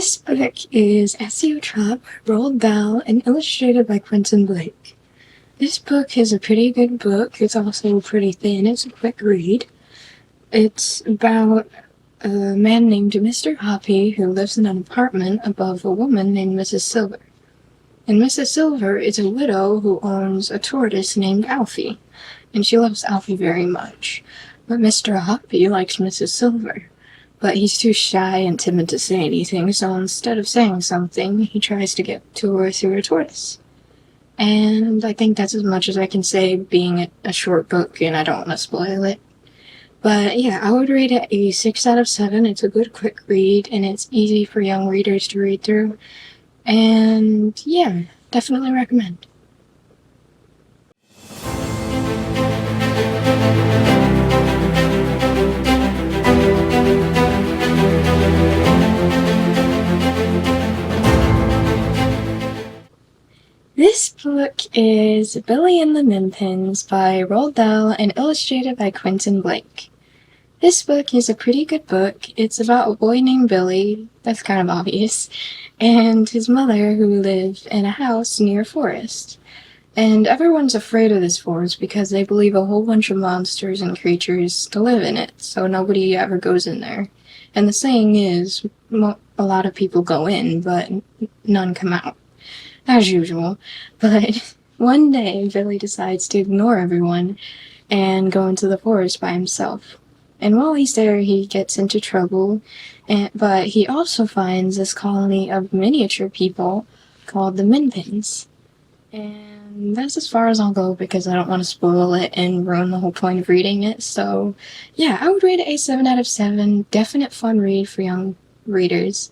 This book is Esio Trot by Dahl and illustrated by Quentin Blake. This book is a pretty good book. It's also pretty thin. It's a quick read. It's about a man named Mr. Hoppy who lives in an apartment above a woman named Mrs. Silver. And Mrs. Silver is a widow who owns a tortoise named Alfie, and she loves Alfie very much. But Mr. Hoppy likes Mrs. Silver. But he's too shy and timid to say anything, so instead of saying something, he tries to get to her through a tortoise. And I think that's as much as I can say, being a short book, and I don't want to spoil it. But yeah, I would rate it a 6 out of 7. It's a good quick read, and it's easy for young readers to read through. And yeah, definitely recommend. This book is Pely and the Mimpins by Roald Dahl and illustrated by Quentin Blake. This book is a pretty good book. It's about a boy named Billy, that's kind of obvious, and his mother who live in a house near a forest. And everyone's afraid of this forest because they believe a whole bunch of monsters and creatures to live in it, so nobody ever goes in there. And the saying is, a lot of people go in, but none come out. As usual, but one day Billy decides to ignore everyone and go into the forest by himself. And while he's there, he gets into trouble, but he also finds this colony of miniature people called the Mimpins. And that's as far as I'll go because I don't want to spoil it and ruin the whole point of reading it. So yeah, I would rate it a 7 out of 7. Definite fun read for young readers,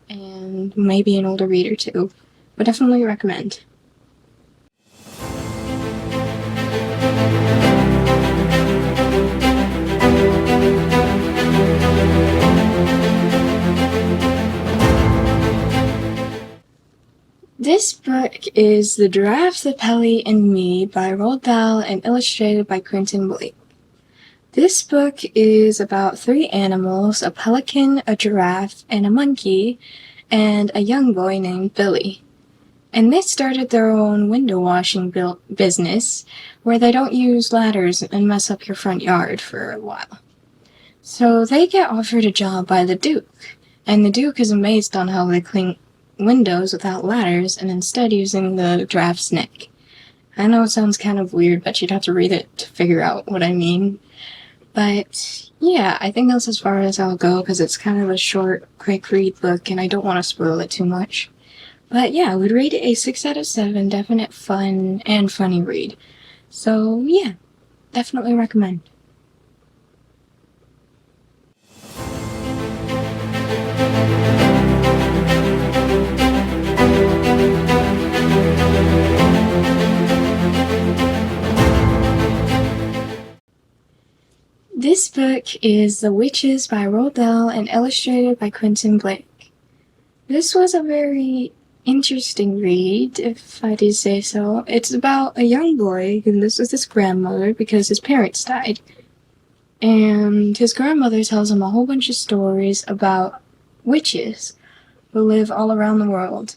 and maybe an older reader too. But definitely recommend. This book is The Giraffe, Pely and Me by Roald Dahl and illustrated by Quentin Blake. This book is about 3 animals, a pelican, a giraffe, and a monkey, and a young boy named Billy. And they started their own window washing business where they don't use ladders and mess up your front yard for a while. So they get offered a job by the Duke, and the Duke is amazed on how they clean windows without ladders and instead using the giraffe's neck. I know it sounds kind of weird, but you'd have to read it to figure out what I mean. But yeah, I think that's as far as I'll go because it's kind of a short, quick read book and I don't want to spoil it too much. But yeah, I would rate it a 6 out of 7, definite fun and funny read. So yeah, definitely recommend. This book is The Witches by Roald Dahl and illustrated by Quentin Blake. This was a very interesting read, if I do say so. It's about a young boy who lives with his grandmother because his parents died. And his grandmother tells him a whole bunch of stories about witches who live all around the world.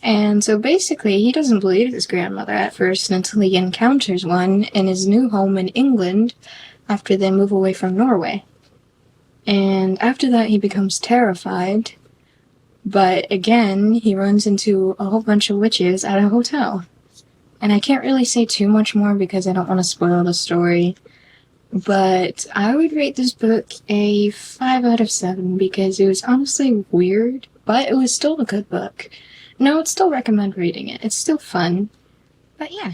And so basically, he doesn't believe his grandmother at first until he encounters one in his new home in England after they move away from Norway. And after that, he becomes terrified. But again, he runs into a whole bunch of witches at a hotel. And I can't really say too much more because I don't want to spoil the story. But I would rate this book a 5 out of 7 because it was honestly weird, but it was still a good book. And I would still recommend reading it. It's still fun. But yeah.